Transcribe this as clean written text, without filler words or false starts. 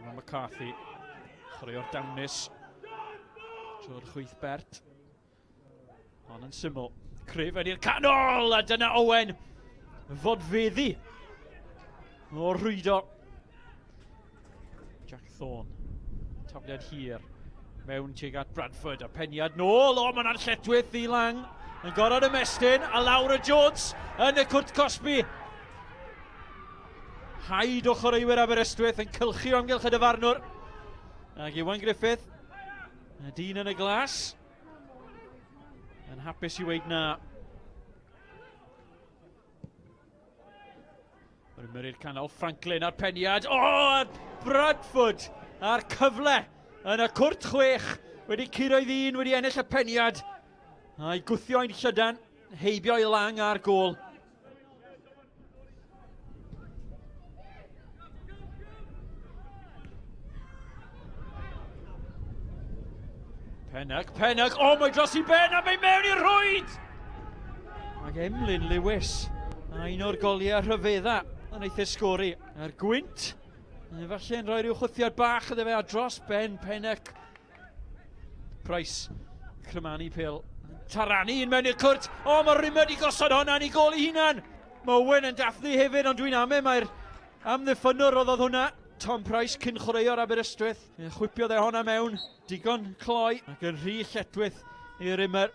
Mae McCarthy, chwaraeo'r dawnus, trwy'r chwyth Bert. Hon yn syml, Cryf i'r canol, a dyna Owen, fodfeddi o rwydo. Jack Thorne, tafliad hir, mewn tuag at Bradford, a peniad nôl, o mae'n arlletwydd i lang, yn gorau ymestyn, a lawr y Jones yn y cwrt Cosby. Haid o chwaraewyr Aberystwyth yn cylchu o amgylch y dyfarnwr. Ac Iwan Griffith, y dyn yn y glas, yn hapus i weid na. Mae'n ymwneud canol Franklin a'r peniad. O, Bradford a'r cyfle yn y cwrt 6. Wedi curoedd un, wedi ennill y peniad. A'i gwthio ein llydan, heibio i lang ar gôl. Pennock, o mae dros i ben a mae mewn i'r rhwyd! Ac Emlyn Lewis, a un o'r goliau rhyfedda yn eithaf sgori. A'r gwynt, efallai'n rhoi rhyw chwthiad bach iddo fe a dros ben Pennock. Price, crymanu Pêl, taranu un mewn i'r cwrt. O, mae Rymod i gosod hwnna'n i gol i hunan. Mae Owen yn dathlu hefyd, ond dwi'n ame mae'r amddiffynwr oedd hwnna. Tom Price cyn chwaraeo'r Aberystwyth. Chwipiodd e honna mewn, digon cloi, ac yn rhy lletwydd i'r Rymer.